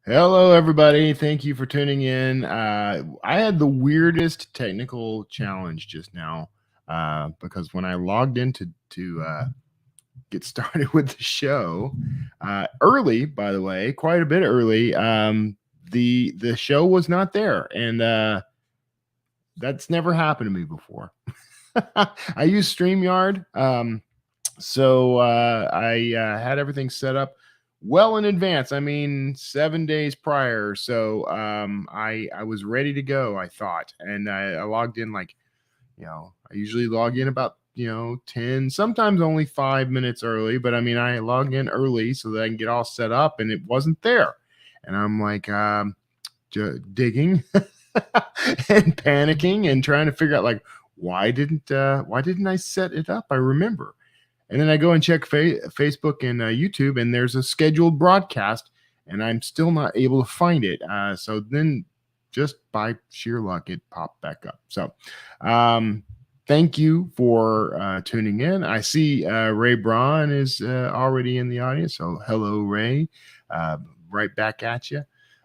Hello, everybody. Thank you for tuning in. I had the weirdest technical challenge just now because when I logged in to get started with the show early, by the way, quite a bit early, the show was not there, and that's never happened to me before. I use StreamYard. So I had everything set up well in advance. I mean, 7 days prior. So I was ready to go, I thought. And I logged in I usually log in about 10, sometimes only 5 minutes early. But I mean, I logged in early so that I can get all set up, and it wasn't there. And I'm like digging and panicking and trying to figure out why didn't I set it up? I remember. And then I go and check Facebook and YouTube, and there's a scheduled broadcast, and I'm still not able to find it. So then, just by sheer luck, it popped back up. So, thank you for tuning in. I see Ray Braun is already in the audience. So, hello, Ray. Right back at you.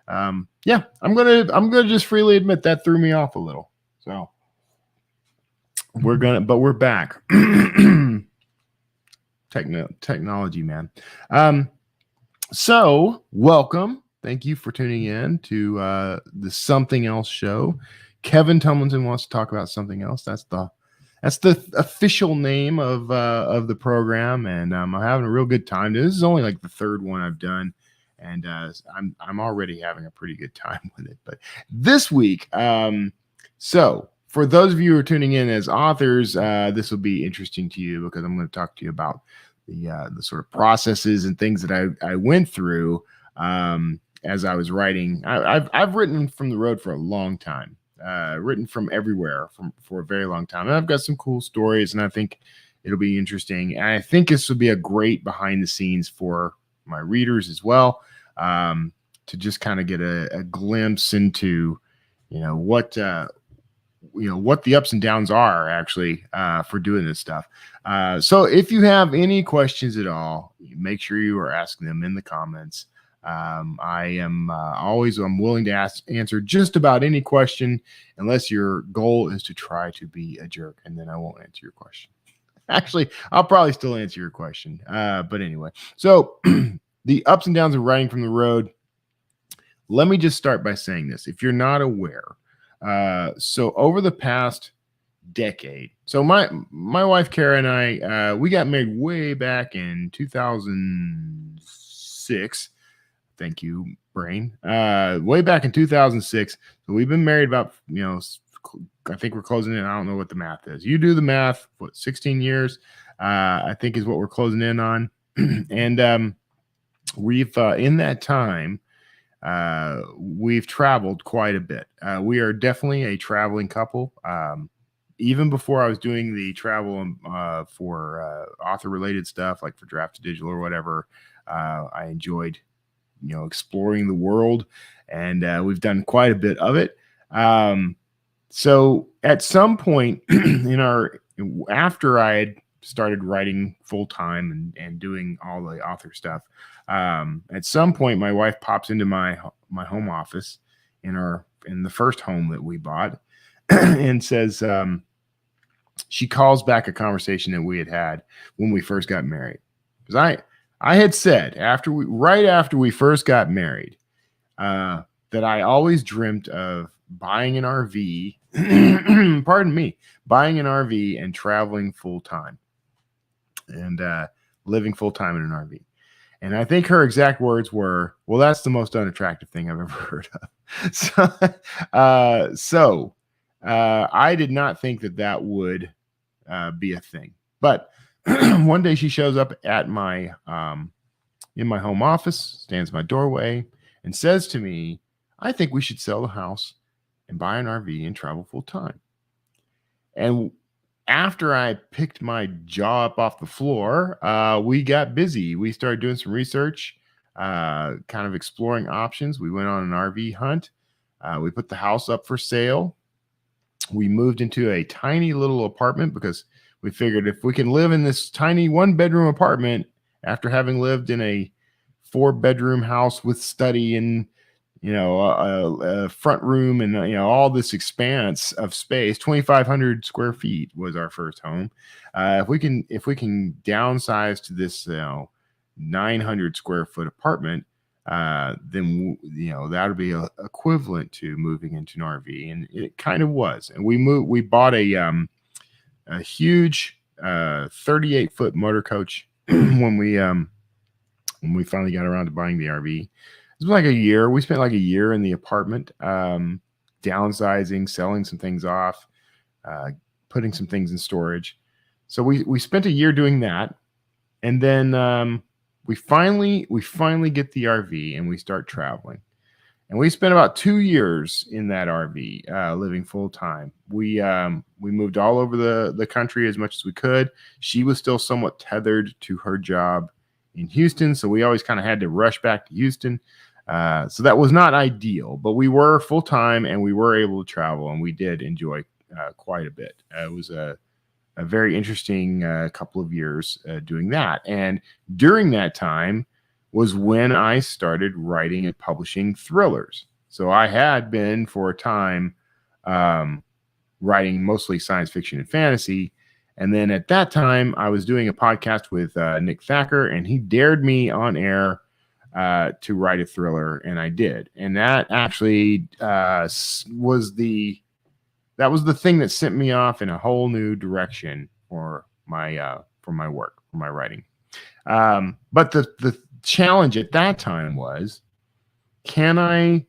Yeah, I'm gonna just freely admit that threw me off a little. So we're back. Technology, man. So welcome. Thank you for tuning in to the Something Else show. Kevin Tumlinson wants to talk about something else. That's the official name of the program, and I'm having a real good time. This is only like the third one I've done, and I'm already having a pretty good time with it. But this week, so for those of you who are tuning in as authors, this will be interesting to you because I'm going to talk to you about the sort of processes and things that I went through as I was writing. I've written from the road for a long time, written from everywhere for a very long time. And I've got some cool stories, and I think it'll be interesting. And I think this will be a great behind the scenes for my readers as well, to just kind of get a glimpse into, what the ups and downs are actually for doing this stuff. So if you have any questions at all, make sure you are asking them in the comments. I am I'm willing to answer just about any question, unless your goal is to try to be a jerk, and then I won't answer your question. Actually, I'll probably still answer your question. But anyway, so the ups and downs of writing from the road. Let me just start by saying this. If you're not aware, so over the past decade, so my wife Kara and I, we got married way back in 2006. Thank you, brain. Way back in 2006. So we've been married about, I think we're closing in. I don't know what the math is. You do the math. 16 years, I think, is what we're closing in on. And we've in that time, we've traveled quite a bit. We are definitely a traveling couple. Even before I was doing the travel for author related stuff, like for Draft to Digital or whatever, I enjoyed, exploring the world, and we've done quite a bit of it. So at some point after I had started writing full time and doing all the author stuff, at some point my wife pops into my home office in the first home that we bought and says, she calls back a conversation that we had when we first got married. Because I had said right after we first got married, that I always dreamt of buying an RV, buying an RV and traveling full time and living full time in an RV. And I think her exact words were, "Well, that's the most unattractive thing I've ever heard of." So I did not think that would be a thing. But one day she shows up at in my home office, stands in my doorway, and says to me, "I think we should sell the house and buy an RV and travel full time." And after I picked my jaw up off the floor, we got busy. We started doing some research, kind of exploring options. We went on an RV hunt. We put the house up for sale. We moved into a tiny little apartment because we figured if we can live in this tiny 1-bedroom apartment after having lived in a 4-bedroom house with study and a front room and all this expanse of space. 2,500 square feet was our first home. If we can downsize to this 900 square foot apartment, then that would be equivalent to moving into an RV, and it kind of was. And we bought a huge 38-foot motor coach when we finally got around to buying the RV. It was like a year. We spent like a year in the apartment, downsizing, selling some things off, putting some things in storage. So we spent a year doing that, and then we finally get the RV and we start traveling. And we spent about 2 years in that RV, living full time. We moved all over the country as much as we could. She was still somewhat tethered to her job in Houston, so we always kind of had to rush back to Houston. So that was not ideal, but we were full time and we were able to travel, and we did enjoy quite a bit. It was a very interesting couple of years doing that. And during that time was when I started writing and publishing thrillers. So I had been for a time writing mostly science fiction and fantasy. And then at that time, I was doing a podcast with Nick Thacker, and he dared me on air to write a thriller, and I did. And that actually was the thing that sent me off in a whole new direction for my work, for my writing. But the challenge at that time was, can I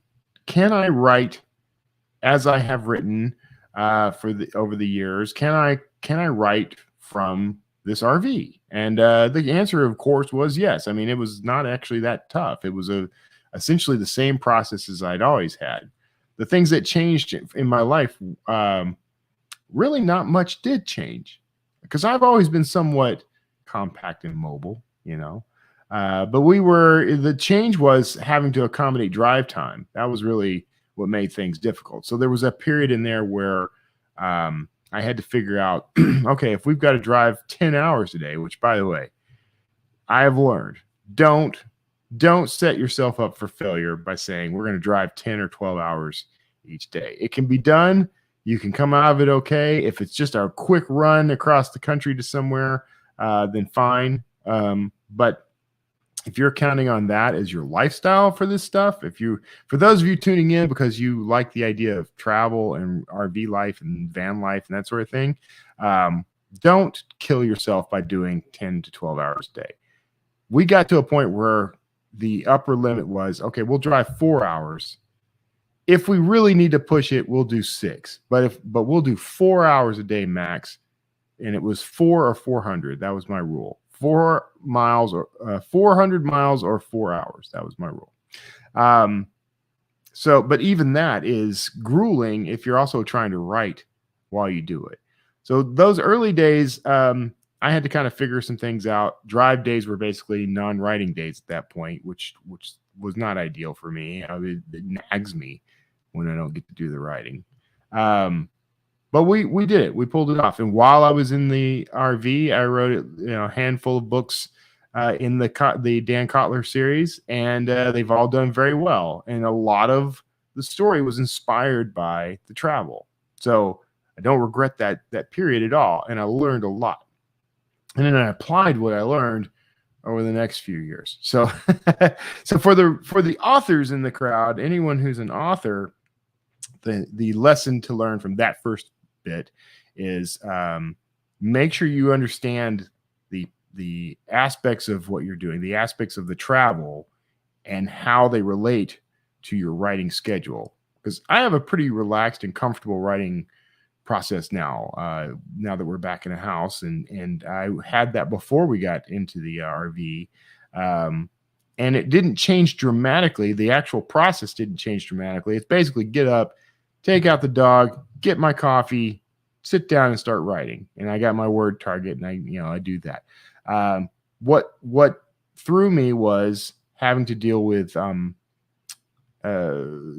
write as I have written over the years? Can I write from this RV? And the answer, of course, was yes. I mean, it was not actually that tough. It was essentially the same process as I'd always had. The things that changed in my life, really not much did change, because I've always been somewhat compact and mobile, but the change was having to accommodate drive time. That was really what made things difficult. So there was a period in there where I had to figure out, okay, if we've got to drive 10 hours a day, which, by the way, I have learned, don't set yourself up for failure by saying we're going to drive 10 or 12 hours each day. It can be done. You can come out of it okay. If it's just a quick run across the country to somewhere, then fine. But if you're counting on that as your lifestyle for this stuff, for those of you tuning in because you like the idea of travel and RV life and van life and that sort of thing, don't kill yourself by doing 10 to 12 hours a day. We got to a point where the upper limit was, okay, we'll drive 4 hours. If we really need to push it, we'll do 6. But we'll do 4 hours a day max. And it was 4 or 400. That was my rule. 4 miles or 400 miles or 4 hours. That was my rule. But even that is grueling if you're also trying to write while you do it. So those early days, I had to kind of figure some things out. Drive days were basically non-writing days at that point, which was not ideal for me. It nags me when I don't get to do the writing. But we did it. We pulled it off. And while I was in the RV, I wrote a handful of books in the Dan Kotler series, and they've all done very well. And a lot of the story was inspired by the travel. So I don't regret that period at all. And I learned a lot. And then I applied what I learned over the next few years. So so for the authors in the crowd, anyone who's an author, the lesson to learn from that first bit is make sure you understand the aspects of what you're doing, the aspects of the travel, and how they relate to your writing schedule. Because I have a pretty relaxed and comfortable writing process now that we're back in a house, and I had that before we got into the RV, and it didn't change dramatically. The actual process didn't change dramatically. It's basically get up, take out the dog, get my coffee, sit down and start writing. And I got my word target, and I do that. What threw me was having to deal with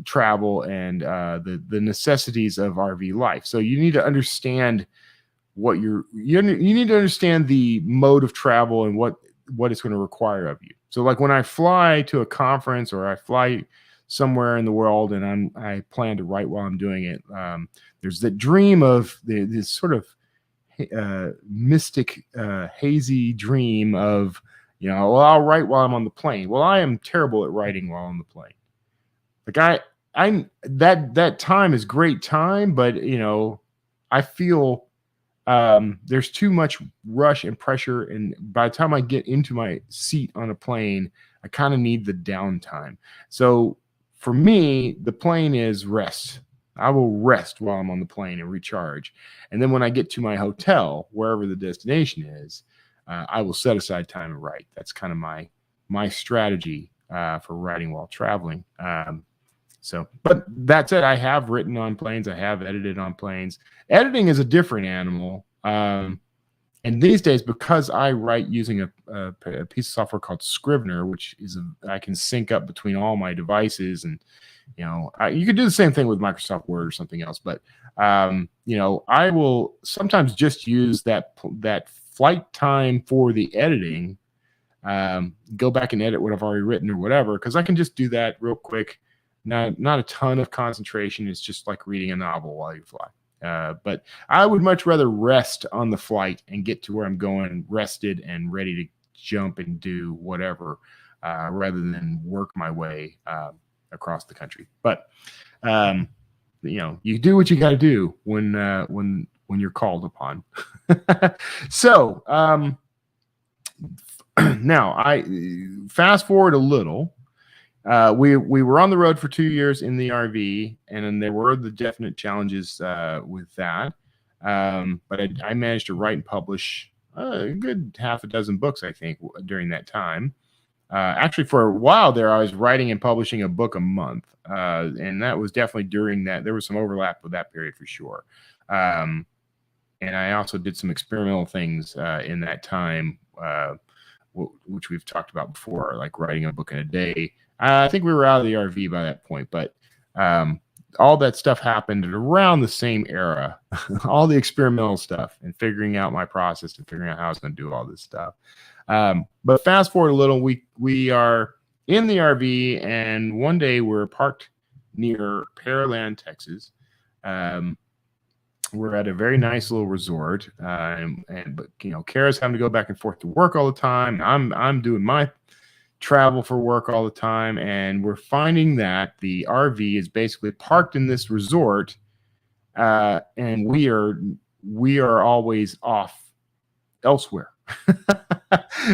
travel and the necessities of RV life. So you need to understand you need to understand the mode of travel and what it's going to require of you. So like when I fly to a conference or I fly somewhere in the world, and I plan to write while I'm doing it. There's the dream of this sort of mystic, hazy dream of, well, I'll write while I'm on the plane. Well, I am terrible at writing while on the plane. Like that time is great time, but I feel there's too much rush and pressure, and by the time I get into my seat on a plane, I kind of need the downtime. So for me, the plane is rest. I will rest while I'm on the plane and recharge, and then when I get to my hotel, wherever the destination is, I will set aside time to write. That's kind of my strategy for writing while traveling. But that said, I have written on planes. I have edited on planes. Editing is a different animal. And these days, because I write using a piece of software called Scrivener, which is I can sync up between all my devices, and you could do the same thing with Microsoft Word or something else. But I will sometimes just use that flight time for the editing. Go back and edit what I've already written or whatever, because I can just do that real quick. Not a ton of concentration. It's just like reading a novel while you fly. But I would much rather rest on the flight and get to where I'm going rested and ready to jump and do whatever, rather than work my way across the country. But you do what you got to do when you're called upon. So now I fast forward a little. We were on the road for 2 years in the RV, and then there were the definite challenges with that. But I managed to write and publish a good half a dozen books, I think, during that time. Actually, for a while there, I was writing and publishing a book a month, and that was definitely during that. There was some overlap with that period for sure. And I also did some experimental things in that time, which we've talked about before, like writing a book in a day. I think we were out of the RV by that point, but all that stuff happened at around the same era, all the experimental stuff and figuring out my process and figuring out how I was going to do all this stuff. But fast forward a little, we are in the RV, and one day we're parked near Pearland, Texas. We're at a very nice little resort, but Kara's having to go back and forth to work all the time. I'm doing my travel for work all the time, and we're finding that the RV is basically parked in this resort, and we are always off elsewhere.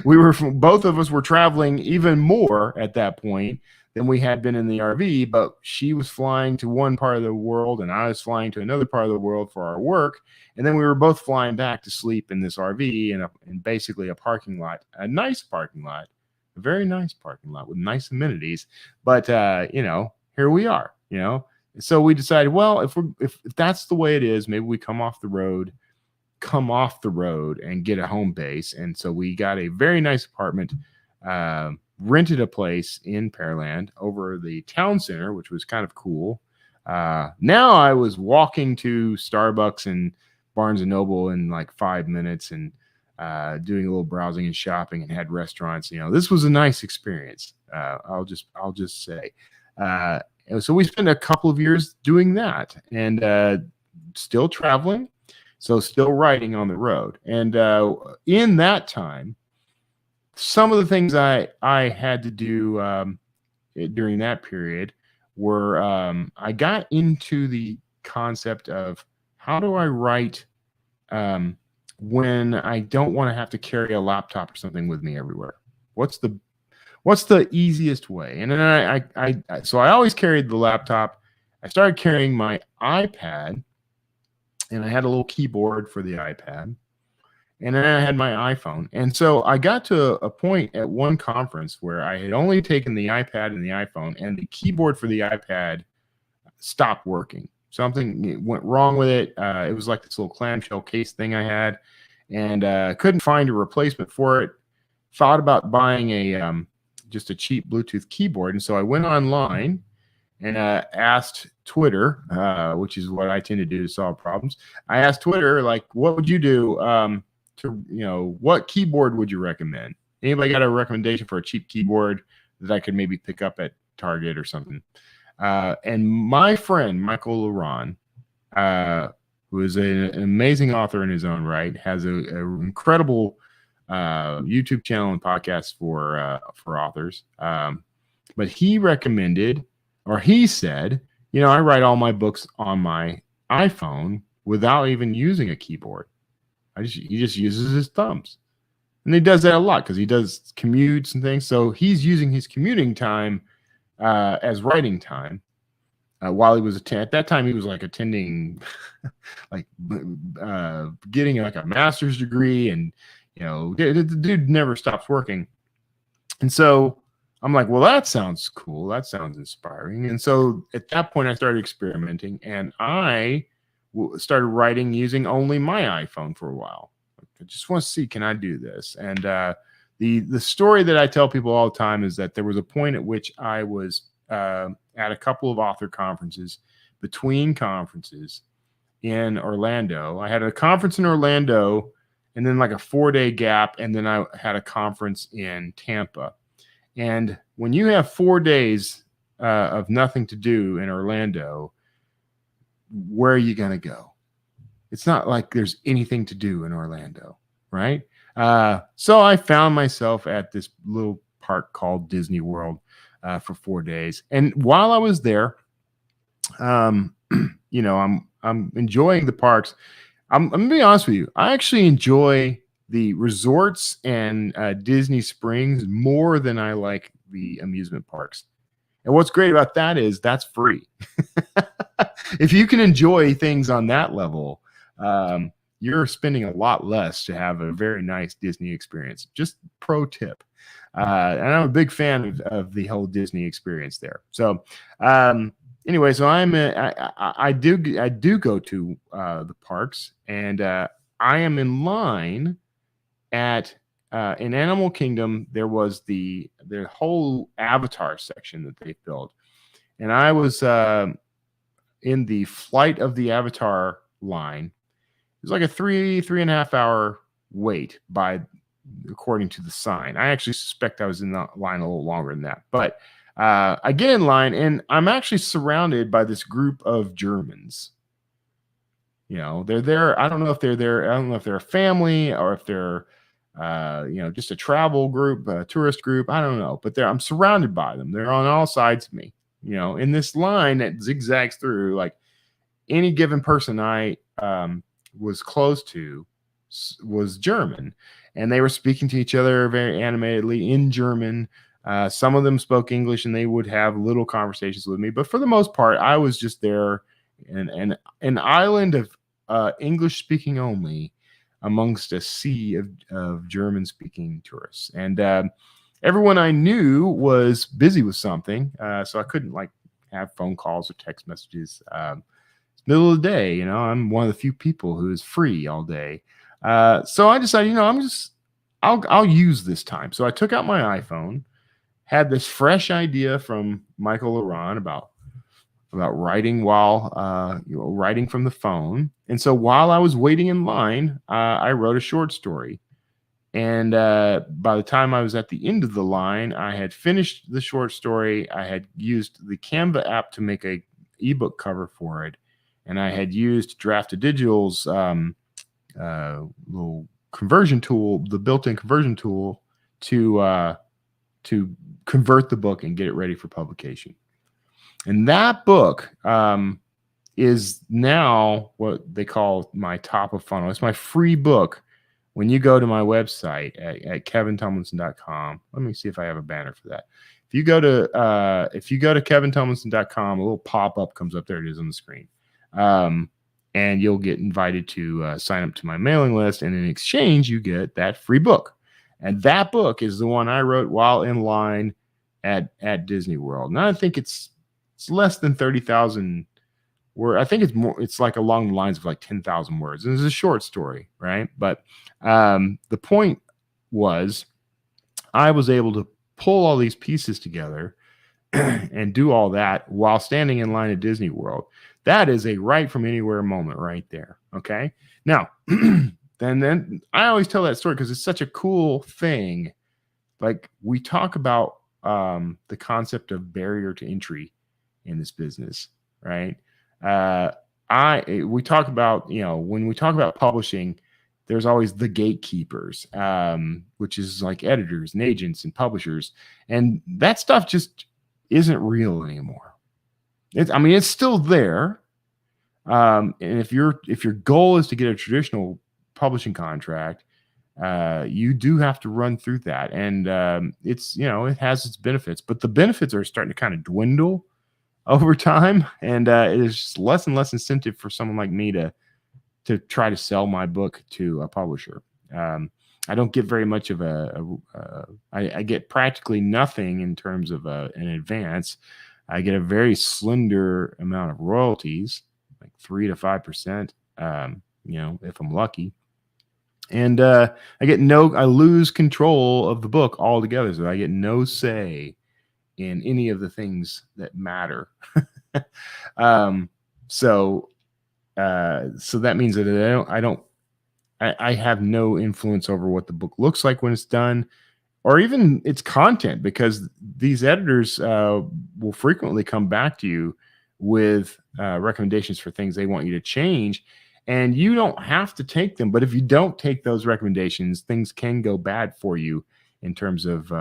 Both of us were traveling even more at that point than we had been in the RV, but she was flying to one part of the world and I was flying to another part of the world for our work, and then we were both flying back to sleep in this RV in basically a parking lot, a nice parking lot. A very nice parking lot with nice amenities, but here we are. So we decided, well, if that's the way it is, maybe we come off the road and get a home base. And so we got a very nice apartment, rented a place in Pearland over the town center, which was kind of cool. Now I was walking to Starbucks and Barnes and Noble in like 5 minutes, and doing a little browsing and shopping, and had restaurants. This was a nice experience. I'll just say. So we spent a couple of years doing that, and still traveling, so still writing on the road. And in that time, some of the things I had to do during that period were I got into the concept of how do I write when I don't want to have to carry a laptop or something with me everywhere. What's the easiest way? And then so I always carried the laptop. I started carrying my iPad, and I had a little keyboard for the iPad, and then I had my iPhone. And so I got to a point at one conference where I had only taken the iPad and the iPhone, and the keyboard for the iPad stopped working. Something went wrong with it. It was like this little clamshell case thing I had, and couldn't find a replacement for it. Thought about buying just a cheap Bluetooth keyboard, and so I went online and asked Twitter, which is what I tend to do to solve problems. I asked Twitter, like, what would you do what keyboard would you recommend? Anybody got a recommendation for a cheap keyboard that I could maybe pick up at Target or something. And my friend, Michael Laron, who is an amazing author in his own right, has an incredible YouTube channel and podcast for authors. But he recommended, or he said, I write all my books on my iPhone without even using a keyboard. He just uses his thumbs. And he does that a lot because he does commutes and things. So he's using his commuting time as writing time. While he was at that time, he was like attending, like getting like a master's degree, and the dude never stops working. And so I'm like, well, that sounds cool. That sounds inspiring. And so at that point, I started experimenting, and I started writing using only my iPhone for a while. I just want to see, can I do this? And the story that I tell people all the time is that there was a point at which I was at a couple of author conferences, between conferences in Orlando. I had a conference in Orlando and then like a 4-day gap. And then I had a conference in Tampa. And when you have 4 days of nothing to do in Orlando, where are you going to go? It's not like there's anything to do in Orlando, right? So I found myself at this little park called Disney World for 4 days. And while I was there, I'm enjoying the parks. I'm gonna be honest with you. I actually enjoy the resorts and Disney Springs more than I like the amusement parks. And what's great about that is that's free. If you can enjoy things on that level, you're spending a lot less to have a very nice Disney experience. Just pro tip. And I'm a big fan of the whole Disney experience there. So anyway, so I do go to the parks, and I am in line at in Animal Kingdom. There was the whole Avatar section that they built, and I was in the Flight of the Avatar line. It was like a 3.5 hour wait according to the sign. I actually suspect I was in the line a little longer than that, but I get in line and I'm actually surrounded by this group of Germans. They're there. I don't know if they're there. I don't know if they're a family or if they're, just a travel group, a tourist group. I don't know, but I'm surrounded by them. They're on all sides of me, in this line that zigzags through. Like any given person I was close to was German, and they were speaking to each other very animatedly in German. Some of them spoke English, and they would have little conversations with me. But for the most part, I was just there, and an island of English speaking only amongst a sea of German speaking tourists. And everyone I knew was busy with something, so I couldn't have phone calls or text messages. Middle of the day, I'm one of the few people who is free all day. So I decided, I'll use this time. So I took out my iPhone, had this fresh idea from Michael Laron about writing while writing from the phone. And so while I was waiting in line, I wrote a short story. And by the time I was at the end of the line, I had finished the short story. I had used the Canva app to make a ebook cover for it. And I had used Draft2Digital's little conversion tool, the built-in conversion tool, to convert the book and get it ready for publication. And that book is now what they call my top of funnel. It's my free book. When you go to my website at kevintomlinson.com, let me see if I have a banner for that. If you go to kevintomlinson.com, a little pop-up comes up. There it is on the screen. And you'll get invited to sign up to my mailing list. And in exchange, you get that free book. And that book is the one I wrote while in line at Disney World. And I think it's less than 30,000 words. I think it's more. It's like along the lines of like 10,000 words. And it's a short story, right? But the point was, I was able to pull all these pieces together and do all that while standing in line at Disney World. That is a right from anywhere moment right there. Okay. Now, then I always tell that story because it's such a cool thing. Like we talk about the concept of barrier to entry in this business, right? We talk about, when we talk about publishing, there's always the gatekeepers, which is like editors and agents and publishers, and that stuff just isn't real anymore. It's still there. And if your goal is to get a traditional publishing contract, you do have to run through that, and it has its benefits, but the benefits are starting to kind of dwindle over time, and it is just less and less incentive for someone like me to try to sell my book to a publisher. I don't get very much of I get practically nothing in terms of an advance. I get a very slender amount of royalties, like 3 to 5%, if I'm lucky. And I lose control of the book altogether. So I get no say in any of the things that matter. So that means that I have no influence over what the book looks like when it's done, or even its content, because these editors will frequently come back to you with recommendations for things they want you to change, and you don't have to take them. But if you don't take those recommendations, things can go bad for you in terms of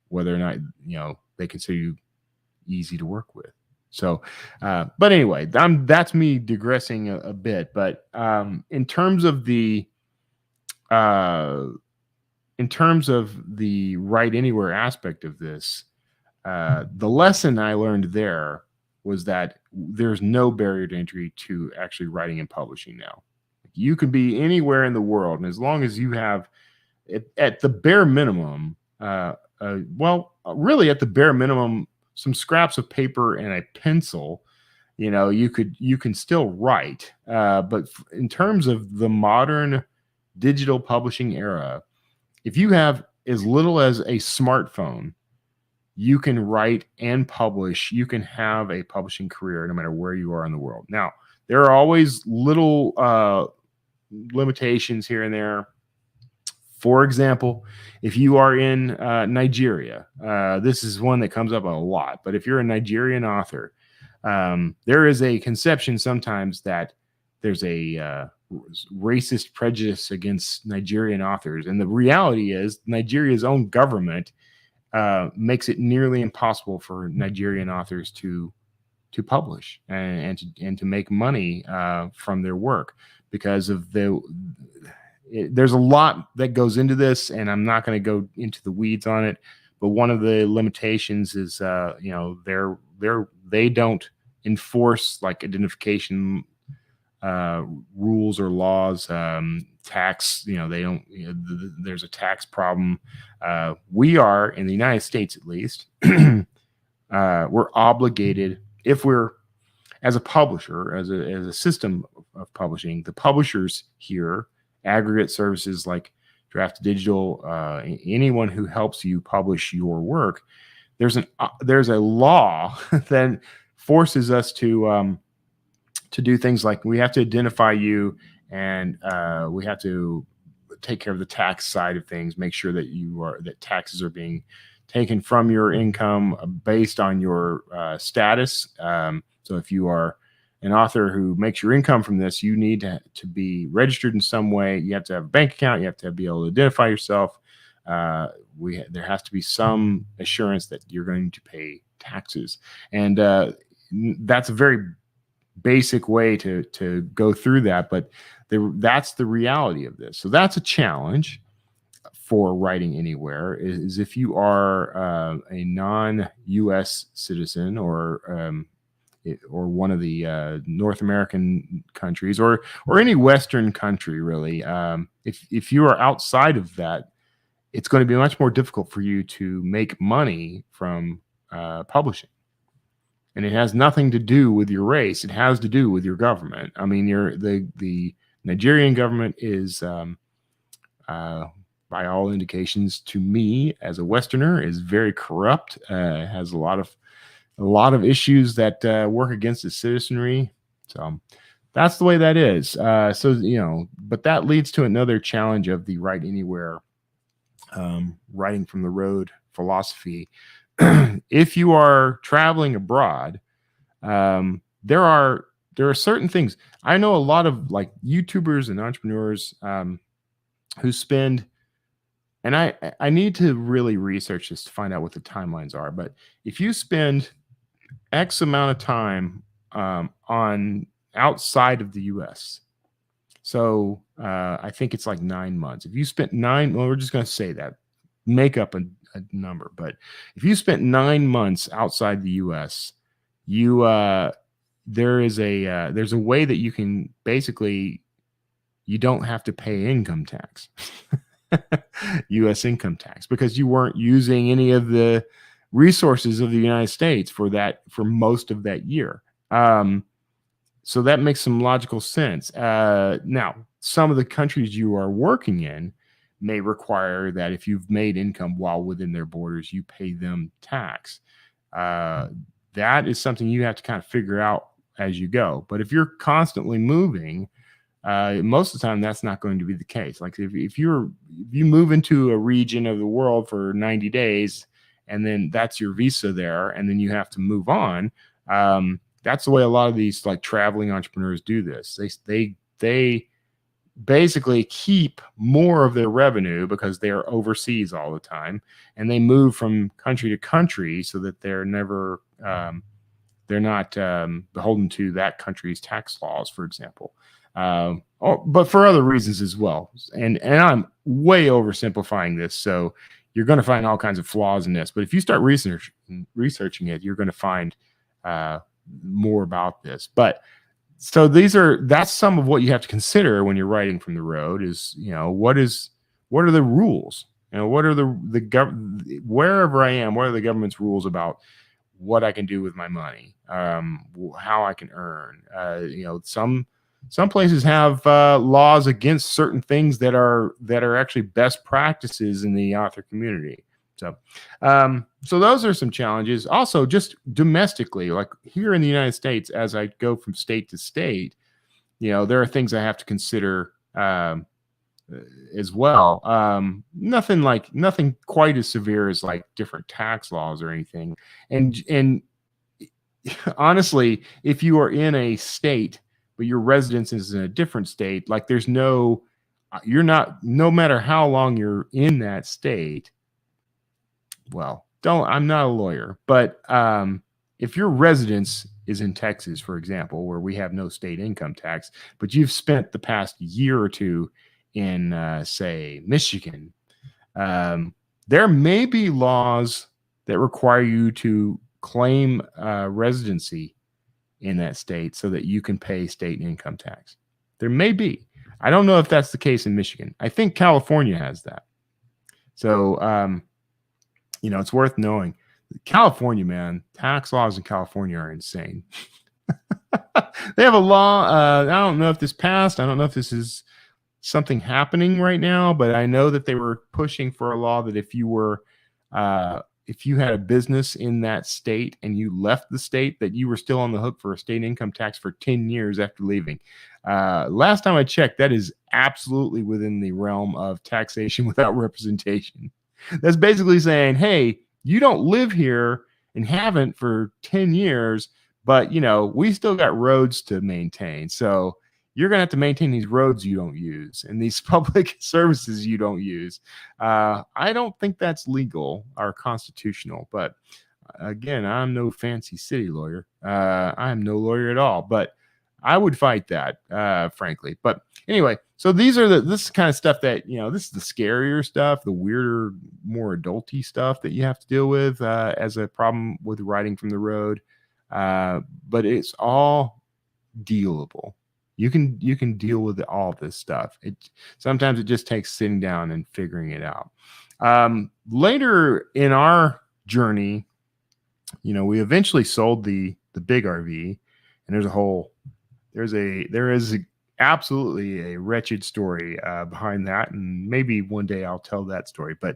whether or not they consider you easy to work with. So, but anyway, that's me digressing a bit. But in terms of the write anywhere aspect of this, the lesson I learned there was that there's no barrier to entry to actually writing and publishing now. You can be anywhere in the world, and as long as you have, at the bare minimum, really at the bare minimum, some scraps of paper and a pencil, you can still write. But in terms of the modern digital publishing era, if you have as little as a smartphone, you can write and publish. You can have a publishing career no matter where you are in the world. Now, there are always little limitations here and there. For example, if you are in Nigeria, this is one that comes up a lot, but if you're a Nigerian author, there is a conception sometimes that there's a racist prejudice against Nigerian authors. And the reality is Nigeria's own government makes it nearly impossible for Nigerian authors to publish and to make money from their work, because of there's a lot that goes into this, and I'm not going to go into the weeds on it. But one of the limitations is, they don't enforce like identification rules or laws, tax. They don't. There's a tax problem. We are in the United States, at least. We're obligated, if we're as a publisher, as a system of publishing, the publishers here, aggregate services like Draft Digital, anyone who helps you publish your work, there's a law that forces us to do things like we have to identify you, and we have to take care of the tax side of things, make sure that taxes are being taken from your income based on your status. So if you are an author who makes your income from this, you need to be registered in some way. You have to have a bank account. You have to be able to identify yourself. There has to be some assurance that you're going to pay taxes, and that's a very basic way to go through that. But that's the reality of this. So that's a challenge for writing anywhere. Is if you are a non-U.S. citizen or one of the North American countries, or any Western country, really. If you are outside of that, it's going to be much more difficult for you to make money from publishing. And it has nothing to do with your race. It has to do with your government. I mean, the Nigerian government is, by all indications to me as a Westerner, is very corrupt. Has a lot of issues that work against its citizenry. So that's the way that is. But that leads to another challenge of the write anywhere, writing from the road philosophy, if you are traveling abroad, there are certain things. I know a lot of like YouTubers and entrepreneurs who spend, and I need to really research this to find out what the timelines are. But if you spend X amount of time on outside of the U.S., so I think it's like 9 months. If you spent well, we're just going to say that, make up a number. But if you spent 9 months outside the U.S., you there's a way that you can basically, you don't have to pay income tax, U.S. income tax, because you weren't using any of the resources of the United States for most of that year. So that makes some logical sense. Now, some of the countries you are working in may require that if you've made income while within their borders, you pay them tax. That is something you have to kind of figure out as you go. But if you're constantly moving, most of the time that's not going to be the case. Like if you move into a region of the world for 90 days and then that's your visa there, and then you have to move on. That's the way a lot of these like traveling entrepreneurs do this. They basically keep more of their revenue because they're overseas all the time, and they move from country to country so that they're never they're not beholden to that country's tax laws, for example. But for other reasons as well. And I'm way oversimplifying this, so you're going to find all kinds of flaws in this. But if you start researching it, you're going to find more about this. But so that's some of what you have to consider when you're writing from the road is, what are the rules? What are wherever I am, what are the government's rules about what I can do with my money, how I can earn? Some places have laws against certain things that are actually best practices in the author community. So those are some challenges. Also, just domestically, like here in the United States, as I go from state to state, there are things I have to consider as well. Nothing quite as severe as like different tax laws or anything. And honestly, if you are in a state but your residence is in a different state, like no matter how long you're in that state. Well, I'm not a lawyer, but if your residence is in Texas, for example, where we have no state income tax, but you've spent the past year or two in, say, Michigan, there may be laws that require you to claim residency in that state so that you can pay state income tax. There may be. I don't know if that's the case in Michigan. I think California has that. So, it's worth knowing. California, man, tax laws in California are insane. They have a law. I don't know if this passed. I don't know if this is something happening right now, but I know that they were pushing for a law that if you had a business in that state and you left the state, that you were still on the hook for a state income tax for 10 years after leaving. Last time I checked, that is absolutely within the realm of taxation without representation. That's basically saying, hey, you don't live here and haven't for 10 years, but, we still got roads to maintain. So you're going to have to maintain these roads you don't use and these public services you don't use. I don't think that's legal or constitutional, but again, I'm no fancy city lawyer. I'm no lawyer at all, but I would fight that, frankly. But anyway, so this is kind of stuff that, this is the scarier stuff, the weirder, more adulty stuff that you have to deal with as a problem with writing from the road. But it's all dealable. You can deal with all this stuff. Sometimes it just takes sitting down and figuring it out. Later in our journey, we eventually sold the big RV, and there is absolutely a wretched story behind that, and maybe one day I'll tell that story. But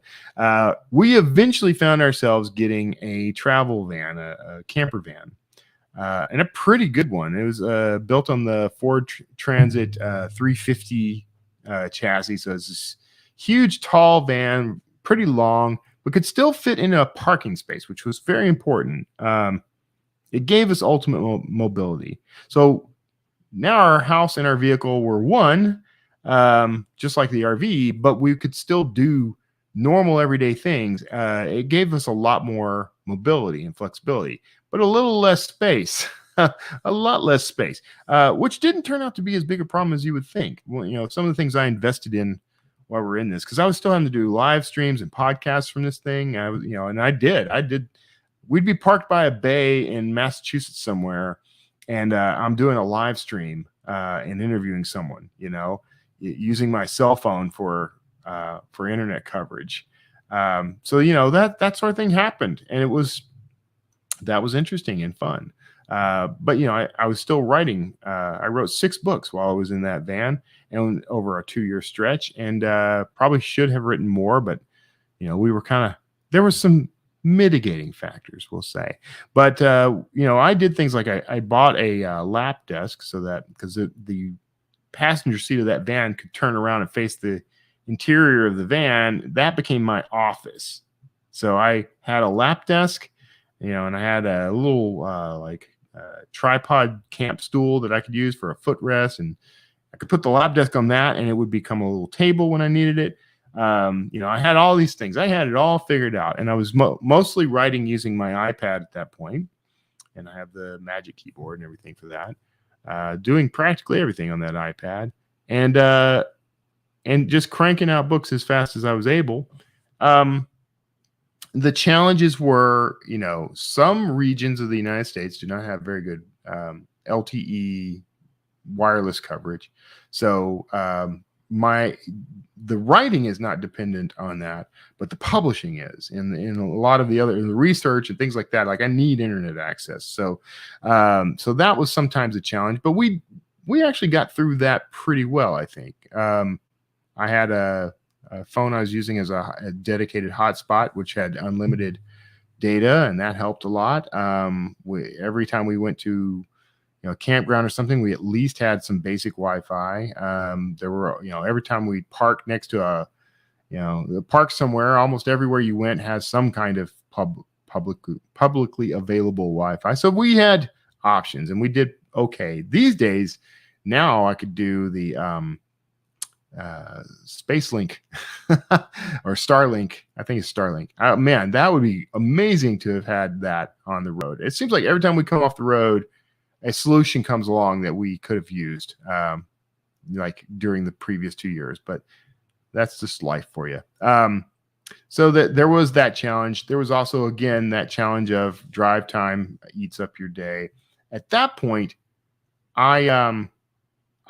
we eventually found ourselves getting a travel van, a camper van. And a pretty good one. It was built on the Ford Transit 350 chassis. So it's this huge, tall van, pretty long, but could still fit in a parking space, which was very important. It gave us ultimate mobility. So now our house and our vehicle were one, just like the RV, but we could still do normal everyday things. It gave us a lot more mobility and flexibility, but a little less space. A lot less space, which didn't turn out to be as big a problem as you would think. Well, some of the things I invested in while we're in this, because I was still having to do live streams and podcasts from this thing. I was, and I did. We'd be parked by a bay in Massachusetts somewhere, and I'm doing a live stream and interviewing someone, using my cell phone for internet coverage. So that sort of thing happened, and that was interesting and fun. But I was still writing. I wrote 6 books while I was in that van, and over a 2-year stretch, and probably should have written more, but we were there was some mitigating factors, we'll say. But I did things like I bought a lap desk, so that because the passenger seat of that van could turn around and face the interior of the van, that became my office. So I had a lap desk, and I had a little tripod camp stool that I could use for a footrest, and I could put the lap desk on that, and it would become a little table when I needed it. I had all these things. I had it all figured out, and I was mostly writing using my iPad at that point, and I have the Magic Keyboard and everything for that. Doing practically everything on that iPad, and just cranking out books as fast as I was able. The challenges were, some regions of the United States do not have very good LTE wireless coverage. So the writing is not dependent on that, but the publishing is, and a lot of the research and things like that. Like I need internet access. So that was sometimes a challenge, but we actually got through that pretty well, I think. I had a phone I was using as a dedicated hotspot, which had unlimited data, and that helped a lot. Every time we went to a campground or something, we at least had some basic Wi-Fi. There were, every time we parked next to a park somewhere, almost everywhere you went has some kind of publicly available Wi-Fi. So we had options, and we did okay. These days, now I could do the SpaceLink or Starlink. I think it's Starlink. Man, that would be amazing to have had that on the road. It seems like every time we come off the road, a solution comes along that we could have used, like during the previous 2 years. But that's just life for you. So that there was that challenge. There was also, again, that challenge of drive time eats up your day. At that point, I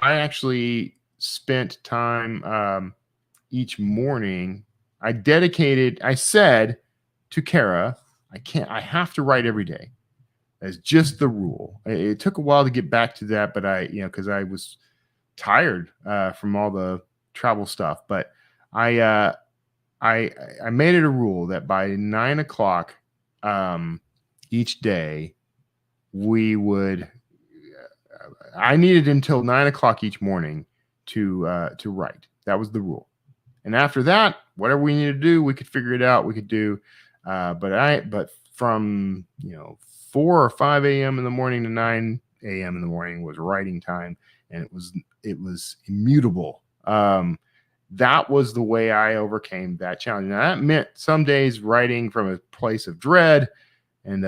actually spent time each morning. I said to Kara, I have to write every day. That's just the rule. It took a while to get back to that, but because I was tired from all the travel stuff, but I made it a rule that by 9 o'clock each day, I needed until 9 o'clock each morning to write. That was the rule. And after that, whatever we needed to do, we could figure it out. We could do, but from 4 or 5 a.m. in the morning to 9 a.m. in the morning was writing time, and it was immutable. That was the way I overcame that challenge. Now that meant some days writing from a place of dread and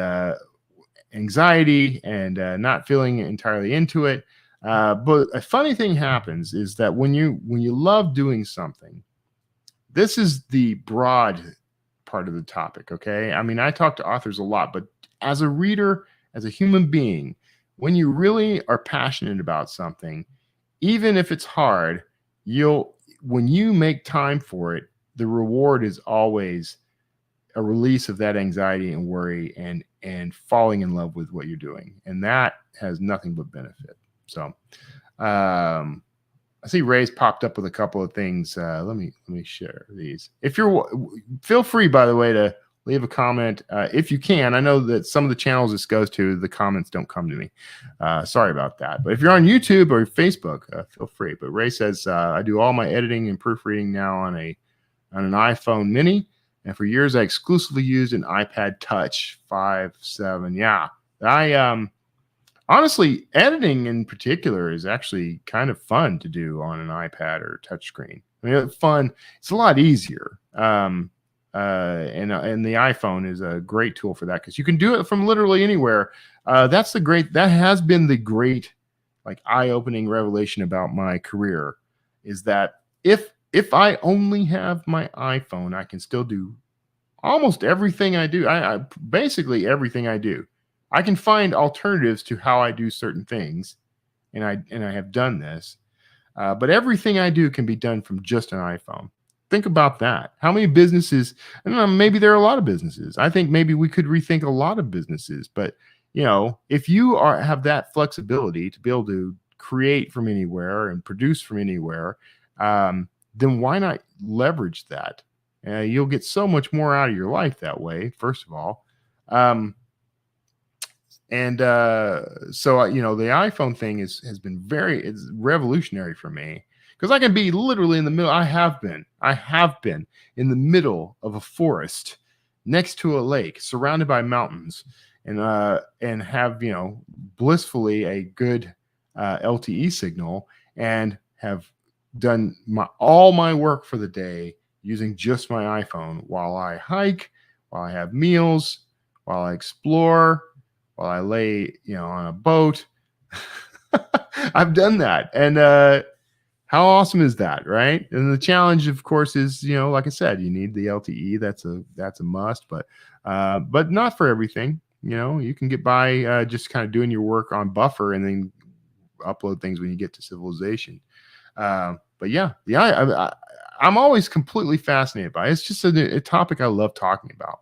anxiety and not feeling entirely into it. But a funny thing happens is that when you love doing something, this is the broad part of the topic. Okay. I mean, I talk to authors a lot, but as a reader, as a human being, when you really are passionate about something, even if it's hard, when you make time for it, the reward is always a release of that anxiety and worry and falling in love with what you're doing. And that has nothing but benefit. So I see Ray's popped up with a couple of things. Let me share these. Feel free, by the way, to leave a comment if you can. I know that some of the channels this goes to, the comments don't come to me. Sorry about that. But if you're on YouTube or Facebook, feel free. But Ray says, I do all my editing and proofreading now on an iPhone mini. And for years, I exclusively used an iPad Touch 5.7. Yeah, I honestly, editing in particular is actually kind of fun to do on an iPad or touchscreen. I mean, it's fun. It's a lot easier. And the iPhone is a great tool for that because you can do it from literally anywhere. That has been the great, like, eye-opening revelation about my career, is that if I only have my iPhone, I can still do almost everything I do. I basically everything I do. I can find alternatives to how I do certain things, and I have done this. But everything I do can be done from just an iPhone. Think about that. How many businesses? I don't know. Maybe there are a lot of businesses. I think maybe we could rethink a lot of businesses. But if you have that flexibility to be able to create from anywhere and produce from anywhere, then why not leverage that? You'll get so much more out of your life that way. First of all. The iPhone thing has been it's revolutionary for me because I can be literally in the middle. I have been in the middle of a forest next to a lake surrounded by mountains and have, blissfully a good LTE signal and have done all my work for the day using just my iPhone while I hike, while I have meals, while I explore, while I lay, on a boat. I've done that. And how awesome is that, right? And the challenge, of course, is, like I said, you need the LTE. That's a must, but not for everything. You can get by just kind of doing your work on buffer and then upload things when you get to civilization. But yeah, I'm always completely fascinated by it. It's just a topic I love talking about.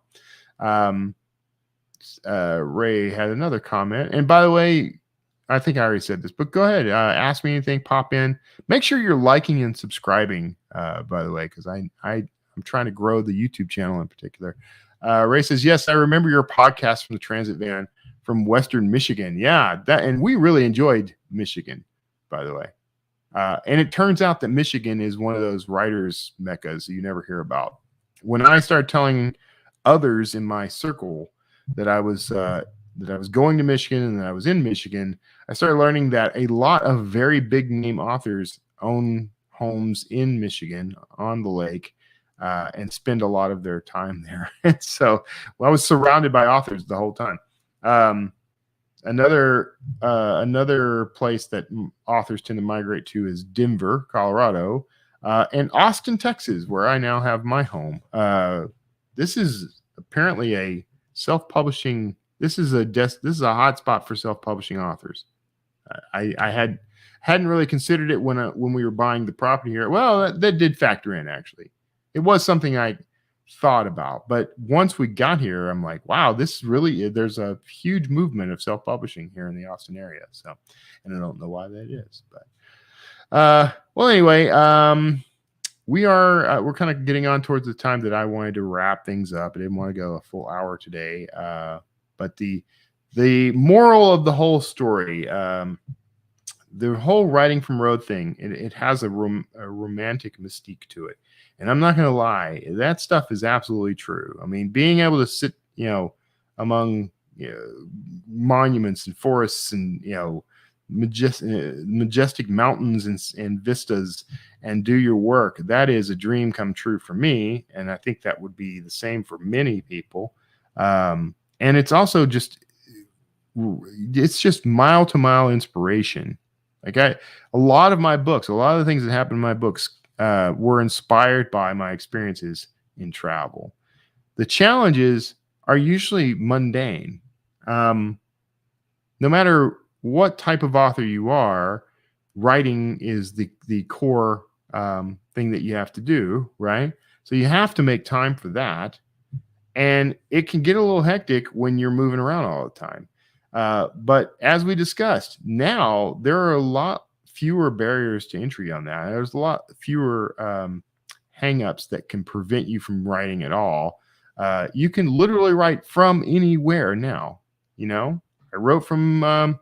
Ray had another comment, and by the way, I think I already said this, but go ahead, ask me anything, pop in. Make sure you're liking and subscribing, by the way, because I'm trying to grow the YouTube channel in particular. Ray says, yes, I remember your podcast from the transit van from Western Michigan. Yeah, and we really enjoyed Michigan, by the way. And it turns out that Michigan is one of those writers' meccas you never hear about. When I started telling others in my circle that I was going to Michigan and that I was in Michigan, I started learning that a lot of very big name authors own homes in Michigan on the lake and spend a lot of their time there. And so I was surrounded by authors the whole time. Another place that authors tend to migrate to is Denver, Colorado, and Austin, Texas, where I now have my home. This is apparently a self-publishing. This is a hot spot for self-publishing authors. I hadn't really considered it when we were buying the property here. Well, that did factor in, actually. It was something I thought about, but once we got here, I'm like, wow, there's a huge movement of self-publishing here in the Austin area. So, and I don't know why that is, but well, anyway, we're kind of getting on towards the time that I wanted to wrap things up. I didn't want to go a full hour today, but the moral of the whole story, the whole writing from road thing, it has a romantic mystique to it. And I'm not going to lie, that stuff is absolutely true. I mean, being able to sit, among monuments and forests and, majestic mountains and vistas and do your work, that is a dream come true for me. And I think that would be the same for many people. And it's also just mile to mile inspiration. Like a lot of my books, a lot of the things that happen in my books were inspired by my experiences in travel. The challenges are usually mundane. No matter what type of author you are, writing is the core thing that you have to do, right? So you have to make time for that. And it can get a little hectic when you're moving around all the time. But as we discussed, now there are a lot fewer barriers to entry on that. There's a lot fewer hangups that can prevent you from writing at all. You can literally write from anywhere now. I wrote from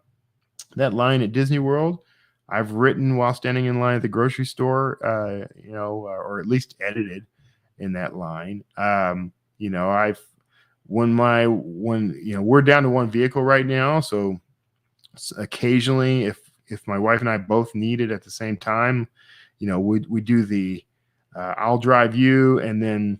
that line at Disney World. I've written while standing in line at the grocery store, or at least edited. in that line. You know, when you know, we're down to one vehicle right now, so occasionally if my wife and I both need it at the same time, you know, we do the I'll drive you and then,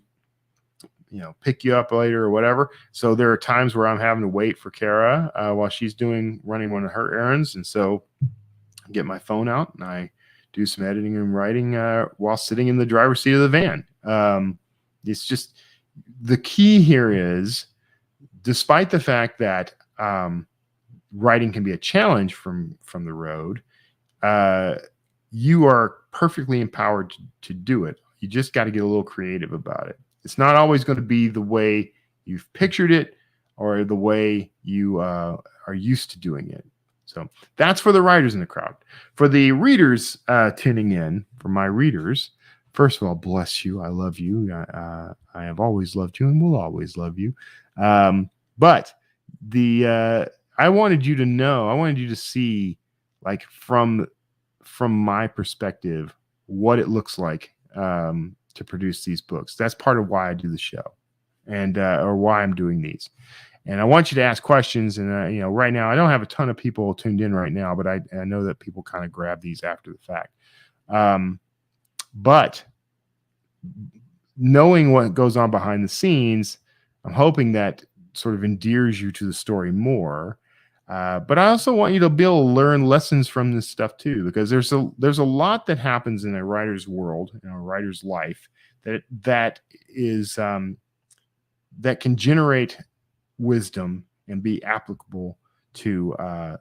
you know, pick you up later or whatever. So there are times where I'm having to wait for Kara while she's running one of her errands, and so I get my phone out and I do some editing and writing while sitting in the driver's seat of the van. It's just, the key here is, despite the fact that writing can be a challenge from the road, you are perfectly empowered to do it. You just got to get a little creative about it. It's not always going to be the way you've pictured it or the way you are used to doing it. So that's for the writers in the crowd. For the readers tuning in, for my readers, first of all, bless you. I love you. I have always loved you and will always love you. But I wanted you to know, I wanted you to see, like, from my perspective, what it looks like to produce these books. That's part of why I do the show, and or why I'm doing these. And I want you to ask questions. And you know, right now I don't have a ton of people tuned in right now, but I know that people kind of grab these after the fact. But knowing what goes on behind the scenes, I'm hoping that sort of endears you to the story more. But I also want you to be able to learn lessons from this stuff too, because there's a lot that happens in a writer's world, in a writer's life, that is that can generate wisdom and be applicable to a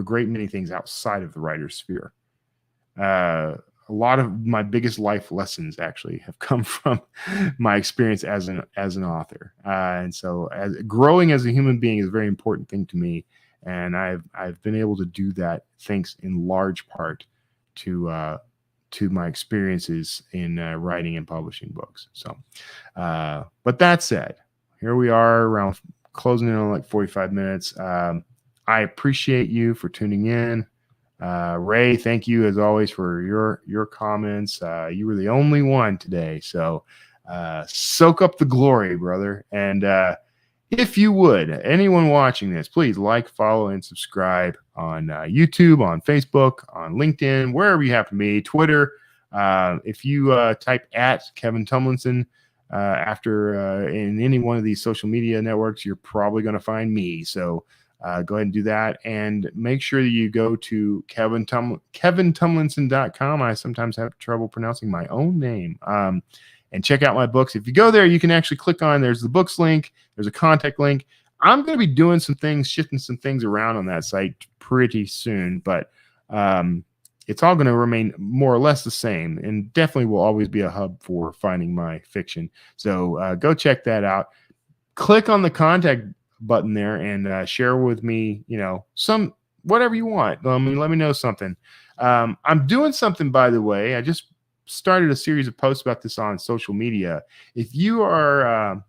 great many things outside of the writer's sphere. A lot of my biggest life lessons actually have come from my experience as an author. And so growing as a human being is a very important thing to me. And I've been able to do that thanks in large part to my experiences in writing and publishing books. So, but that said, here we are around closing in on like 45 minutes. I appreciate you for tuning in. Ray, thank you as always for your comments. You were the only one today, so soak up the glory, brother. And if you would, anyone watching this, please like, follow, and subscribe on YouTube, on Facebook, on LinkedIn, wherever you happen to be, Twitter. If you type at Kevin Tumlinson after in any one of these social media networks, you're probably going to find me. So go ahead and do that, and make sure that you go to kevintumlinson.com. I sometimes have trouble pronouncing my own name. And check out my books. If you go there, you can actually click on, there's the books link, there's a contact link. I'm going to be doing some things, shifting some things around on that site pretty soon, but it's all going to remain more or less the same, and definitely will always be a hub for finding my fiction. So go check that out. Click on the contact button there and share with me, you know, some whatever you want. Let me know something. I'm doing something, by the way. I just started a series of posts about this on social media. If you are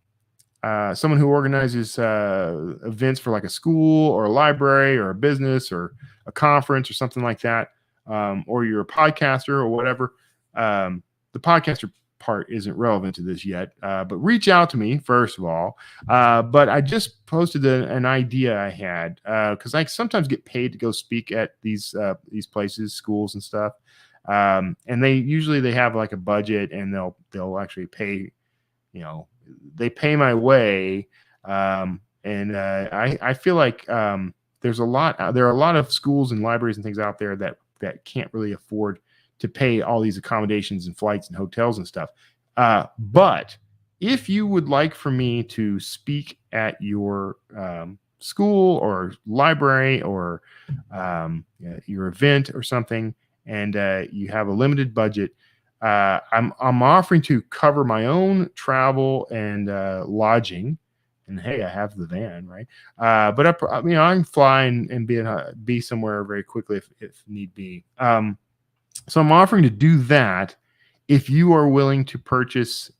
someone who organizes events for like a school or a library or a business or a conference or something like that, or you're a podcaster or whatever, the podcaster part isn't relevant to this yet, but reach out to me first of all. But I just posted an idea I had, because I sometimes get paid to go speak at these places, schools and stuff, and they have like a budget, and they'll actually pay, you know, they pay my way, and I feel like there are a lot of schools and libraries and things out there that can't really afford to pay all these accommodations and flights and hotels and stuff. But if you would like for me to speak at your school or library or your event or something, and you have a limited budget, I'm offering to cover my own travel and lodging. And hey, I have the van, right? But I can fly and be somewhere very quickly if need be. So I'm offering to do that if you are willing to purchase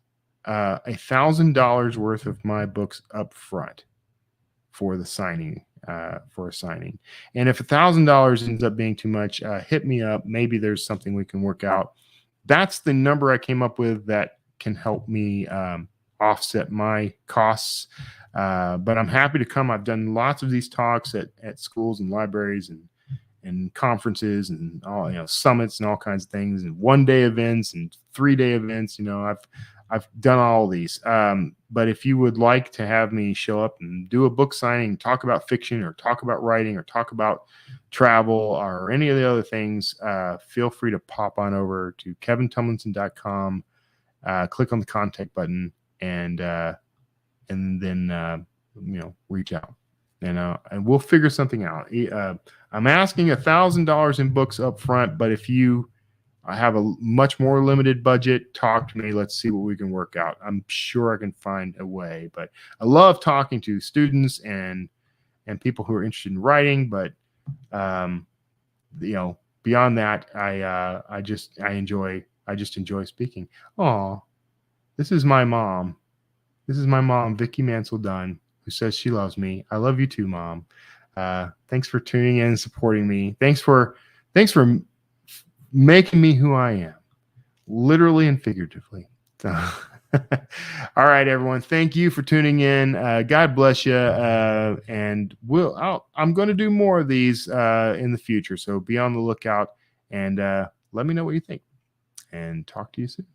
$1,000 worth of my books up front for the signing, for a signing. And if $1,000 ends up being too much, hit me up. Maybe there's something we can work out. That's the number I came up with that can help me offset my costs. But I'm happy to come. I've done lots of these talks at schools and libraries and conferences and all, summits and all kinds of things, and 1-day events and 3-day events. I've done all these. But if you would like to have me show up and do a book signing, talk about fiction or talk about writing or talk about travel or any of the other things, feel free to pop on over to kevintumlinson.com, click on the contact button, and then reach out, and we'll figure something out. I'm asking $1,000 in books up front, but if you have a much more limited budget, talk to me. Let's see what we can work out. I'm sure I can find a way. But I love talking to students and people who are interested in writing. But beyond that, I just enjoy speaking. Oh, this is my mom. This is my mom, Vicki Mansell Dunn, who says she loves me. I love you too, Mom. Thanks for tuning in and supporting me. Thanks for making me who I am, literally and figuratively. So, all right, everyone. Thank you for tuning in. God bless you. And I'm going to do more of these in the future. So be on the lookout and let me know what you think. And talk to you soon.